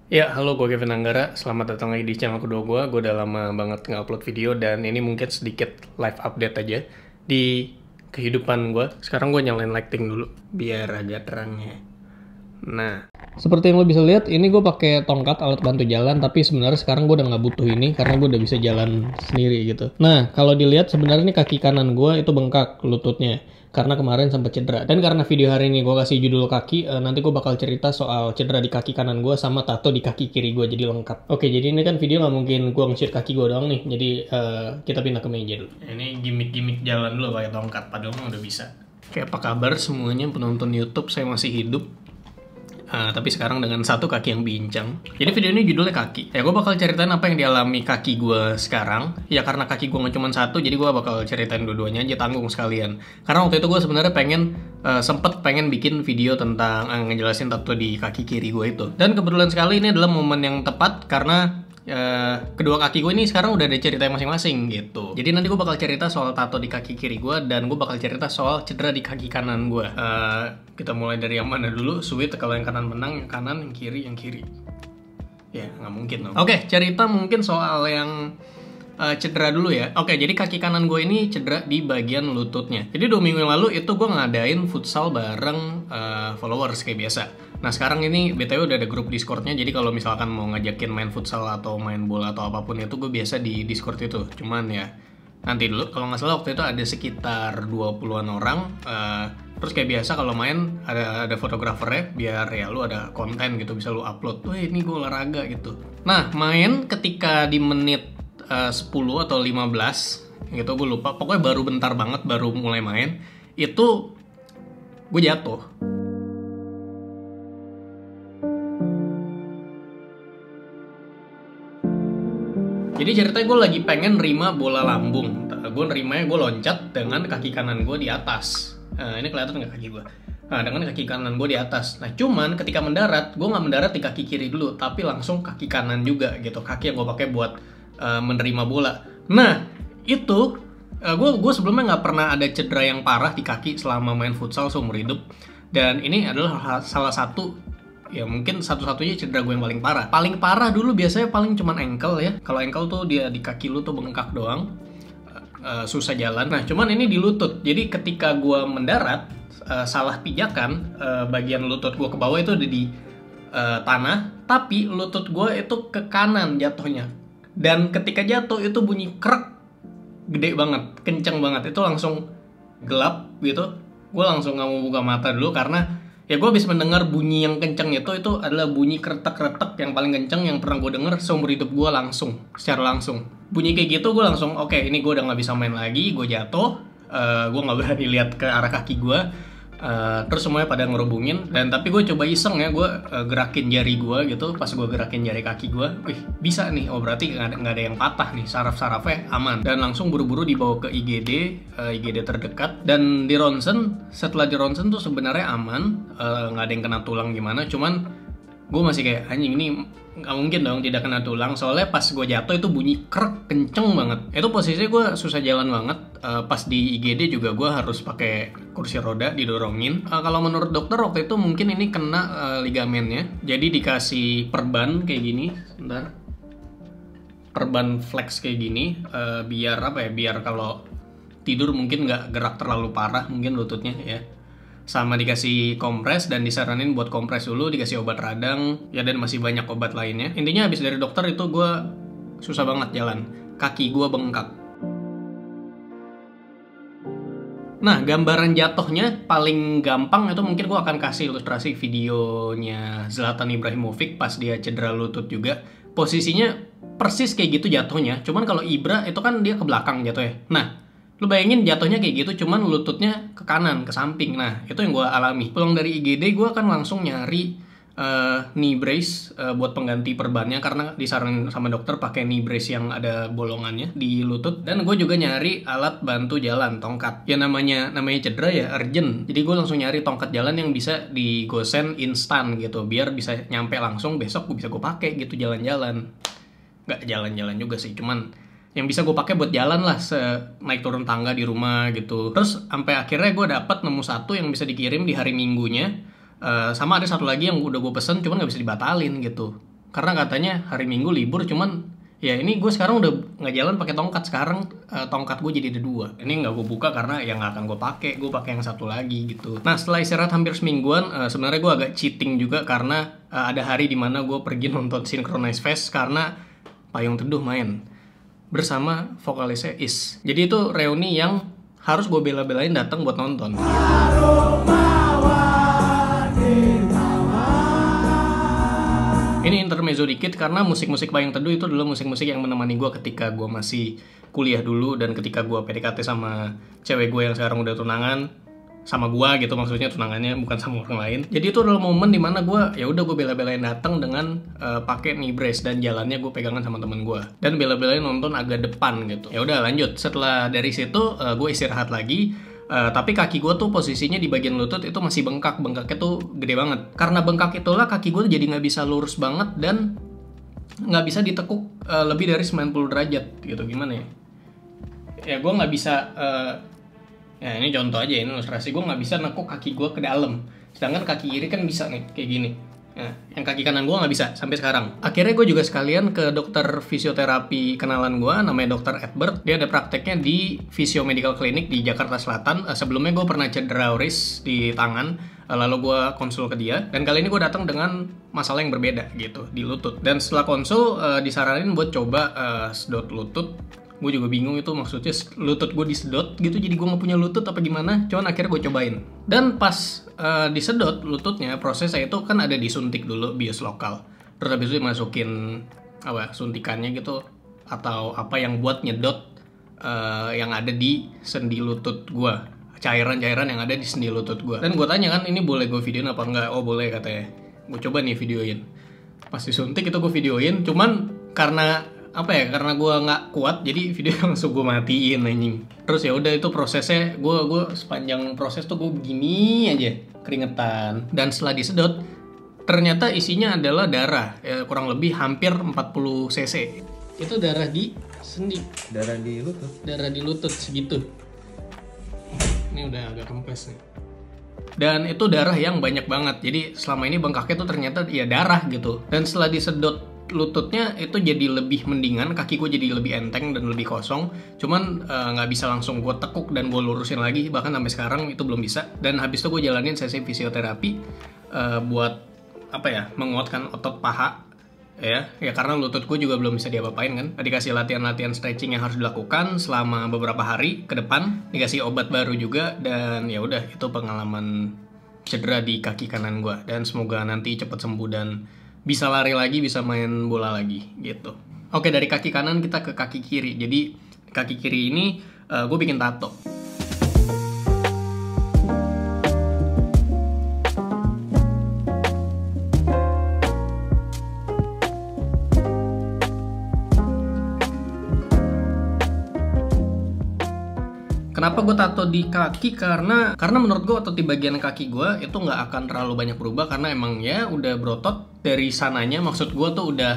Ya, halo, gue Kevin Anggara. Selamat datang lagi di channel kedua gue. Gue udah lama banget nge-upload video dan ini mungkin sedikit live update aja di kehidupan gue. Sekarang gue nyalain lighting dulu biar agak terangnya. Nah, seperti yang lo bisa lihat, ini gue pakai tongkat alat bantu jalan, tapi sebenarnya sekarang gue udah nggak butuh ini karena gue udah bisa jalan sendiri gitu. Nah, kalau dilihat sebenarnya ini kaki kanan gue itu bengkak lututnya karena kemarin sempat cedera. Dan karena video hari ini gue kasih judul kaki, nanti gue bakal cerita soal cedera di kaki kanan gue sama tato di kaki kiri gue, jadi lengkap. Oke, jadi ini kan video nggak mungkin gue nge-shoot kaki gue doang nih, jadi kita pindah ke meja dulu. Ini gimmick-gimmick jalan dulu pakai tongkat, padahal mah udah bisa. Oke, apa kabar semuanya penonton YouTube? Saya masih hidup. Tapi sekarang dengan satu kaki yang bincang. Jadi video ini judulnya kaki. Ya gue bakal ceritain apa yang dialami kaki gue sekarang. Ya karena kaki gue nggak cuma satu, jadi gue bakal ceritain dua-duanya aja, tanggung sekalian. Karena waktu itu gue sebenarnya sempet pengen bikin video tentang ngejelasin tato di kaki kiri gue itu. Dan kebetulan sekali ini adalah momen yang tepat karena kedua kaki gue ini sekarang udah ada cerita masing-masing gitu. Jadi nanti gue bakal cerita soal tato di kaki kiri gue dan gue bakal cerita soal cedera di kaki kanan gue. Kita mulai dari yang mana dulu? Sweet, kalau yang kanan menang, yang kanan, yang kiri. Ya nggak mungkin dong. Oke, cerita mungkin soal yang cedera dulu ya. Oke, jadi kaki kanan gue ini cedera di bagian lututnya. Jadi 2 minggu yang lalu itu gue ngadain futsal bareng followers kayak biasa. Nah sekarang ini BTW udah ada grup Discordnya, jadi kalau misalkan mau ngajakin main futsal atau main bola atau apapun itu gue biasa di Discord itu. Cuman ya nanti dulu, kalau nggak salah waktu itu ada sekitar 20-an orang. Terus kayak biasa kalau main ada fotografernya biar ya lu ada konten gitu, bisa lu upload. Wih ini gue olahraga gitu. Nah main ketika di menit 10 atau 15 gitu, gue lupa. Pokoknya baru bentar banget, baru mulai main itu gue jatuh. Jadi ceritanya gue lagi pengen nerima bola lambung. Gue nerimanya gue loncat dengan kaki kanan gue di atas. Ini kelihatan nggak kaki gue? Nah, dengan kaki kanan gue di atas. Nah, cuman ketika mendarat, gue nggak mendarat di kaki kiri dulu, tapi langsung kaki kanan juga gitu. Kaki yang gue pakai buat menerima bola. Nah, itu gue sebelumnya nggak pernah ada cedera yang parah di kaki selama main futsal seumur hidup. Dan ini adalah salah satu, ya mungkin satu-satunya cedera gue yang paling parah. Paling parah dulu biasanya paling cuman ankle ya. Kalau ankle tuh dia di kaki lu tuh bengkak doang, susah jalan. Nah cuman ini di lutut. Jadi ketika gue mendarat, salah pijakan, bagian lutut gue ke bawah itu ada di tanah, tapi lutut gue itu ke kanan jatuhnya. Dan ketika jatuh itu bunyi krek, gede banget, kenceng banget. Itu langsung gelap gitu. Gue langsung gak mau buka mata dulu karena ya gue habis mendengar bunyi yang kenceng itu adalah bunyi kretek-kretek yang paling kenceng yang pernah gue denger seumur hidup gue, secara langsung. Bunyi kayak gitu gue langsung, oke, ini gue udah gak bisa main lagi, gue jatuh, gue gak berani lihat ke arah kaki gue. Terus semuanya pada ngerubungin, dan tapi gue coba iseng ya, gue gerakin jari gue gitu. Pas gue gerakin jari kaki gue, wih bisa nih, oh berarti nggak ada yang patah nih, saraf-sarafnya aman. Dan langsung buru-buru dibawa ke IGD terdekat, dan di ronsen. Setelah di ronsen tuh sebenarnya aman, nggak ada yang kena tulang gimana. Cuman gue masih kayak anjing, ini nggak mungkin dong tidak kena tulang, soalnya pas gue jatuh itu bunyi krek kenceng banget. Itu posisinya gue susah jalan banget. Pas di IGD juga gue harus pakai kursi roda didorongin. Kalau menurut dokter waktu itu mungkin ini kena ligamennya, jadi dikasih perban kayak gini, sebentar, perban flex kayak gini, biar apa ya, biar kalau tidur mungkin nggak gerak terlalu parah mungkin lututnya ya. Sama dikasih kompres dan disaranin buat kompres dulu, dikasih obat radang ya, dan masih banyak obat lainnya. Intinya habis dari dokter itu gue susah banget jalan, kaki gue bengkak. Nah, gambaran jatuhnya paling gampang itu mungkin gue akan kasih ilustrasi videonya Zlatan Ibrahimovic pas dia cedera lutut juga. Posisinya persis kayak gitu jatuhnya, cuman kalau Ibra itu kan dia ke belakang jatuhnya. Nah, lu bayangin jatuhnya kayak gitu, cuman lututnya ke kanan, ke samping. Nah, itu yang gue alami. Pulang dari IGD, gue kan langsung nyari knee brace buat pengganti perbannya, karena disarankan sama dokter pakai knee brace yang ada bolongannya di lutut. Dan gue juga nyari alat bantu jalan, tongkat. Ya namanya cedera ya urgent. Jadi gue langsung nyari tongkat jalan yang bisa digosen instan gitu, biar bisa nyampe langsung besok gue bisa gue pakai gitu jalan-jalan. Nggak jalan-jalan juga sih, cuman yang bisa gue pakai buat jalan lah, naik turun tangga di rumah gitu. Terus sampai akhirnya gue dapat nemu satu yang bisa dikirim di hari Minggunya. Sama ada satu lagi yang udah gue pesen cuman nggak bisa dibatalin gitu. karena katanya hari Minggu libur. Cuman ya ini gue sekarang udah nggak jalan pakai tongkat. Sekarang tongkat gue jadi ada 2. Ini nggak gue buka karena yang nggak akan gue pakai yang satu lagi gitu. Nah setelah istirahat hampir semingguan, sebenarnya gue agak cheating juga karena ada hari dimana gue pergi nonton Synchronize Fest karena Payung Teduh main bersama vokalisnya Is. Jadi itu reuni yang harus gue bela-belain datang buat nonton. Ini intermezzo dikit karena musik-musik Payung Teduh itu adalah musik-musik yang menemani gue ketika gue masih kuliah dulu dan ketika gue PDKT sama cewek gue yang sekarang udah tunangan sama gue gitu, maksudnya tunangannya bukan sama orang lain. Jadi itu adalah momen dimana gue ya udah gue bela-belain datang dengan pakai knee brace dan jalannya gue pegangan sama temen gue dan bela-belain nonton agak depan gitu. Ya udah lanjut. Setelah dari situ gue istirahat lagi. Tapi kaki gue tuh posisinya di bagian lutut itu masih bengkaknya tuh gede banget. Karena bengkak itulah kaki gue jadi nggak bisa lurus banget dan nggak bisa ditekuk lebih dari 90 derajat gitu. Gimana ya? Ya gue nggak bisa. Ya ini contoh aja, ini ilustrasi. Gue nggak bisa nekuk kaki gue ke dalam. Sedangkan kaki kiri kan bisa nih kayak gini. Nah, yang kaki kanan gue nggak bisa sampai sekarang. Akhirnya gue juga sekalian ke dokter fisioterapi kenalan gue, namanya Dr. Edward. Dia ada prakteknya di Physio Medical Clinic di Jakarta Selatan. Sebelumnya gue pernah cedera wrist di tangan, lalu gue konsul ke dia. Dan kali ini gue datang dengan masalah yang berbeda gitu di lutut. Dan setelah konsul disaranin buat coba sedot lutut. Gue juga bingung itu maksudnya lutut gue disedot gitu, jadi gue nggak punya lutut apa gimana. Cuman akhirnya gue cobain. Dan pas disedot lututnya, prosesnya itu kan ada disuntik dulu bius lokal. Terus habis itu dimasukin suntikannya gitu atau apa yang buat nyedot yang ada di sendi lutut gue, cairan-cairan yang ada di sendi lutut gue. Dan gue tanya kan, ini boleh gue videoin apa enggak? Oh boleh katanya. Gue coba nih videoin. Pas disuntik itu gue videoin, cuman karena gue nggak kuat, jadi video langsung gue matiin anjing. Terus ya udah itu prosesnya, gue sepanjang proses tuh gue gini aja keringetan. Dan setelah disedot ternyata isinya adalah darah, ya, kurang lebih hampir 40 cc. Itu darah di sendi, darah di lutut segitu. Ini udah agak kempes nih. Dan itu darah yang banyak banget. Jadi selama ini bengkaknya tuh ternyata ya darah gitu. Dan setelah disedot lututnya itu jadi lebih mendingan, kaki gue jadi lebih enteng dan lebih kosong. Cuman nggak bisa langsung gue tekuk dan gue lurusin lagi, bahkan sampai sekarang itu belum bisa. Dan habis itu gue jalanin sesi fisioterapi buat menguatkan otot paha ya karena lutut gue juga belum bisa diapa-apain kan. Dikasih latihan-latihan stretching yang harus dilakukan selama beberapa hari ke depan, dikasih obat baru juga. Dan ya udah itu pengalaman cedera di kaki kanan gue, dan semoga nanti cepet sembuh dan bisa lari lagi, bisa main bola lagi gitu. Oke, dari kaki kanan kita ke kaki kiri. Jadi kaki kiri ini gue bikin tato. Kenapa gue tato di kaki? Karena menurut gue otot di bagian kaki gue itu nggak akan terlalu banyak berubah, karena emang ya udah berotot dari sananya. Maksud gue tuh udah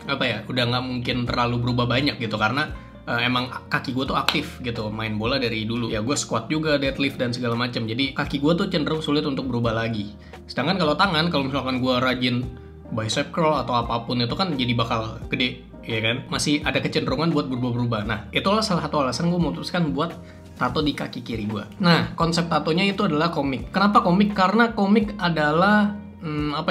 nggak mungkin terlalu berubah banyak gitu, karena emang kaki gue tuh aktif gitu, main bola dari dulu. Ya gue squat juga, deadlift dan segala macam. Jadi kaki gue tuh cenderung sulit untuk berubah lagi. Sedangkan kalau tangan, kalau misalkan gue rajin bicep curl atau apapun itu kan jadi bakal gede. Ya kan, masih ada kecenderungan buat berubah-berubah. Nah, itulah salah satu alasan gue memutuskan buat tato di kaki kiri gue. Nah, konsep tatonya itu adalah komik. Kenapa komik? Karena komik adalah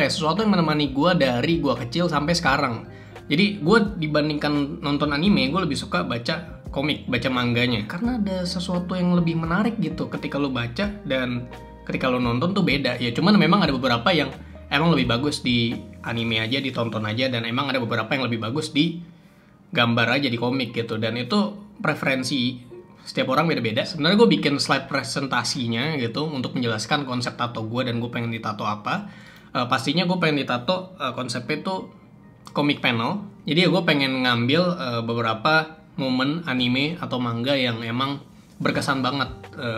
sesuatu yang menemani gue dari gue kecil sampai sekarang. Jadi gue dibandingkan nonton anime, gue lebih suka baca komik, baca mangganya. Karena ada sesuatu yang lebih menarik gitu ketika lo baca dan ketika lo nonton tuh beda. Ya cuman memang ada beberapa yang emang lebih bagus di anime aja, ditonton aja, dan emang ada beberapa yang lebih bagus di gambar aja di komik gitu. Dan itu preferensi setiap orang beda-beda. Sebenarnya gue bikin slide presentasinya gitu untuk menjelaskan konsep tato gue dan gue pengen ditato apa. Pastinya gue pengen ditato konsepnya itu comic panel. Jadi gue pengen ngambil beberapa momen anime atau manga yang emang berkesan banget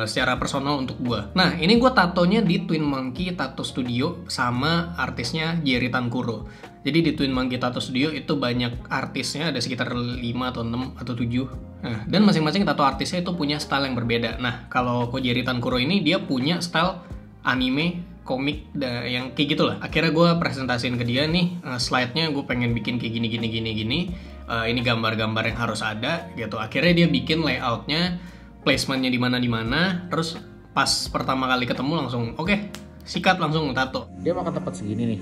secara personal untuk gue. Nah, ini gue tatonya di Twin Monkey Tattoo Studio sama artisnya Jerry Tankuro. Jadi di Twin Monkey Tattoo Studio itu banyak artisnya, ada sekitar 5 atau 6 atau 7. Nah, dan masing-masing tato artisnya itu punya style yang berbeda. Nah, kalau Jerry Tankuro ini dia punya style anime komik yang kayak gitulah. Akhirnya gue presentasiin ke dia nih, slide-nya gue pengen bikin kayak gini. Ini gambar-gambar yang harus ada gitu. Akhirnya dia bikin layoutnya, placementnya di mana. Terus pas pertama kali ketemu langsung oke, sikat langsung tato. Dia makan tempat segini nih,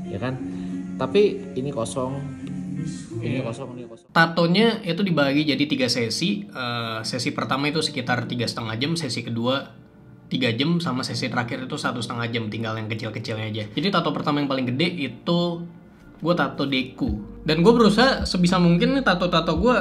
ya kan? Tapi ini kosong, ini kosong. Tatonya itu dibagi jadi 3 sesi. Sesi pertama itu sekitar 3,5 jam, sesi kedua 3 jam, sama sesi terakhir itu 1,5 jam, tinggal yang kecil-kecilnya aja. Jadi tato pertama yang paling gede itu gue tato Deku, dan gue berusaha sebisa mungkin nih tato-tato gue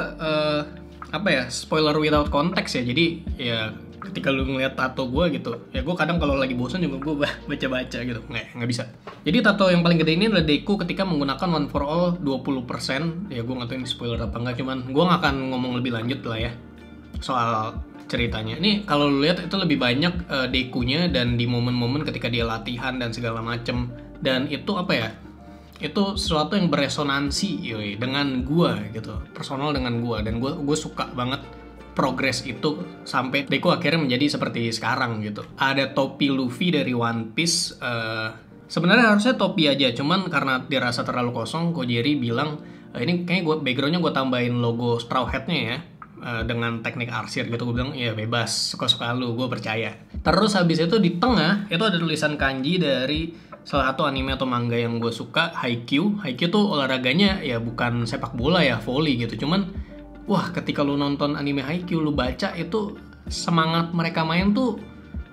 spoiler without context ya. Jadi ya ketika lu ngeliat tato gue gitu ya, gue kadang kalau lagi bosan juga gue baca-baca gitu, nggak bisa. Jadi tato yang paling gede ini adalah Deku ketika menggunakan One for All 20%. Ya gue nggak tahu ini spoiler apa enggak, cuman gue nggak akan ngomong lebih lanjut lah ya soal ceritanya. Ini kalau lu lihat itu lebih banyak Dekunya dan di momen-momen ketika dia latihan dan segala macem, dan itu itu sesuatu yang beresonansi dengan gua gitu, personal dengan gua, dan gua suka banget progres itu sampai Deku akhirnya menjadi seperti sekarang gitu. Ada topi Luffy dari One Piece, sebenarnya harusnya topi aja, cuman karena dirasa terlalu kosong, Kojiri bilang ini kayaknya backgroundnya gua tambahin logo Straw Hat-nya ya, dengan teknik arsir gitu. Gue bilang ya bebas, suka-suka lu, gue percaya. Terus habis itu di tengah itu ada tulisan kanji dari salah satu anime atau manga yang gue suka, Haikyuu. Haikyuu tuh olahraganya ya bukan sepak bola ya, volley gitu. Cuman wah, ketika lu nonton anime Haikyuu, lu baca itu semangat mereka main tuh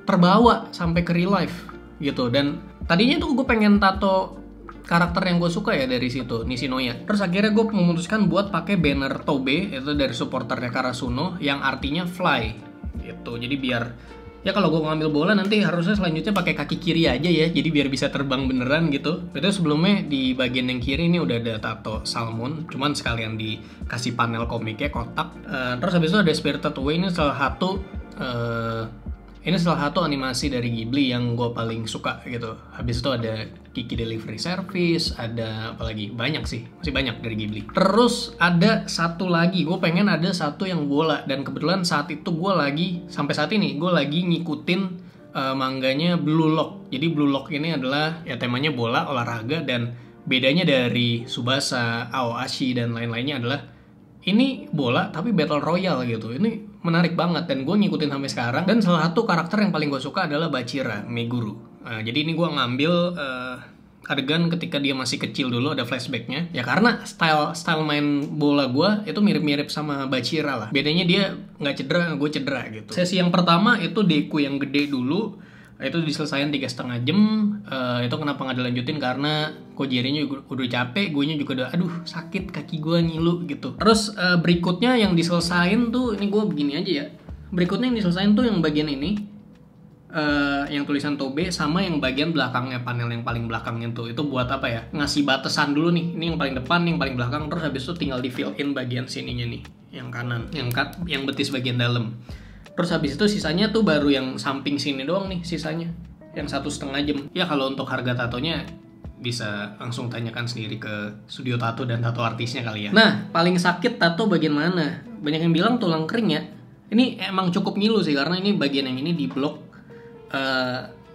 terbawa sampai ke real life gitu. Dan tadinya tuh gue pengen tato karakter yang gue suka ya dari situ, Nishinoya. Terus akhirnya gue memutuskan buat pakai banner Tobe, itu dari supporternya Karasuno, yang artinya fly gitu. Jadi biar ya kalau gue ngambil bola nanti harusnya selanjutnya pakai kaki kiri aja ya, jadi biar bisa terbang beneran gitu. Itu sebelumnya di bagian yang kiri ini udah ada tato salmon, cuman sekalian dikasih panel komiknya kotak. Terus habis itu ada Spirited Away, ini salah satu animasi dari Ghibli yang gue paling suka gitu. Habis itu ada Kiki Delivery Service, ada apa lagi? Banyak sih, masih banyak dari Ghibli. Terus ada satu lagi, gue pengen ada satu yang bola, dan kebetulan saat itu sampai saat ini gue lagi ngikutin mangganya Blue Lock. Jadi Blue Lock ini adalah ya temanya bola, olahraga, dan bedanya dari Tsubasa, Aoashi, dan lain-lainnya adalah ini bola tapi battle royale gitu. Ini menarik banget dan gue ngikutin sampai sekarang. Dan salah satu karakter yang paling gue suka adalah Bachira, Meguru. Jadi ini gue ngambil adegan ketika dia masih kecil dulu, ada flashbacknya. Ya karena style main bola gue itu mirip-mirip sama Bachira lah. Bedanya dia nggak cedera, gue cedera gitu. Sesi yang pertama itu Deku yang gede dulu. Itu diselesain 3,5 jam. Itu kenapa nggak dilanjutin, karena Kojirinya juga udah capek, guenya juga udah aduh sakit kaki gue ngilu gitu. Terus berikutnya yang diselesain tuh, ini gue begini aja ya, berikutnya yang diselesain tuh yang bagian ini, yang tulisan Tobe, sama yang bagian belakangnya, panel yang paling belakangnya tuh, itu buat apa ya, ngasih batasan dulu nih, ini yang paling depan, yang paling belakang. Terus habis itu tinggal di fill in bagian sininya nih, yang kanan, yang betis bagian dalam. Terus habis itu sisanya tuh baru yang samping sini doang nih sisanya, yang 1,5 jam. Ya kalau untuk harga tatonya bisa langsung tanyakan sendiri ke studio tato dan tato artisnya kali ya. Nah, paling sakit tato bagian mana? Banyak yang bilang tulang kering ya. Ini emang cukup ngilu sih, karena ini bagian yang ini di blok.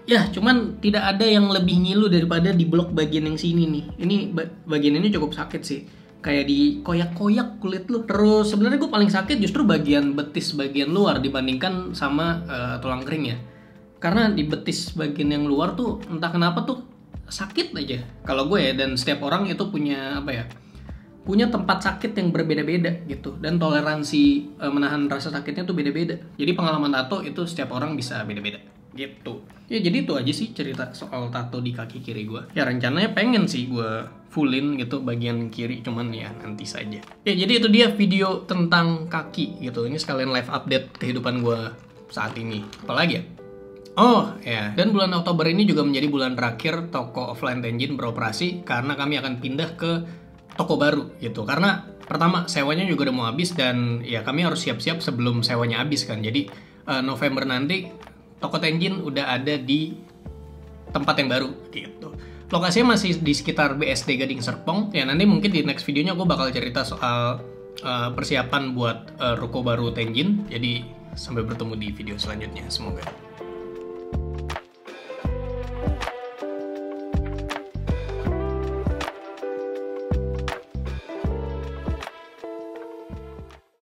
Ya cuman tidak ada yang lebih ngilu daripada di blok bagian yang sini nih. Ini bagian ini cukup sakit sih, kayak dikoyak-koyak kulit lu. Terus sebenarnya gue paling sakit justru bagian betis bagian luar dibandingkan sama tulang kering ya. Karena di betis bagian yang luar tuh entah kenapa tuh sakit aja kalau gue ya. Dan setiap orang itu punya punya tempat sakit yang berbeda-beda gitu, dan toleransi menahan rasa sakitnya tuh beda-beda. Jadi pengalaman tato itu setiap orang bisa beda-beda gitu. Ya jadi itu aja sih cerita soal tato di kaki kiri gue. Ya rencananya pengen sih gue fullin gitu bagian kiri, cuman ya nanti saja. Ya jadi itu dia video tentang kaki gitu. Ini sekalian live update kehidupan gue saat ini. Apalagi ya? Oh ya, dan bulan Oktober ini juga menjadi bulan terakhir toko offline Tenjin beroperasi, karena kami akan pindah ke toko baru gitu. Karena pertama sewanya juga udah mau habis, dan ya kami harus siap-siap sebelum sewanya habis kan. Jadi November nanti toko Tenjin udah ada di tempat yang baru gitu. Lokasinya masih di sekitar BSD Gading Serpong. Ya nanti mungkin di next videonya gue bakal cerita soal persiapan buat ruko baru Tenjin. Jadi sampai bertemu di video selanjutnya, semoga.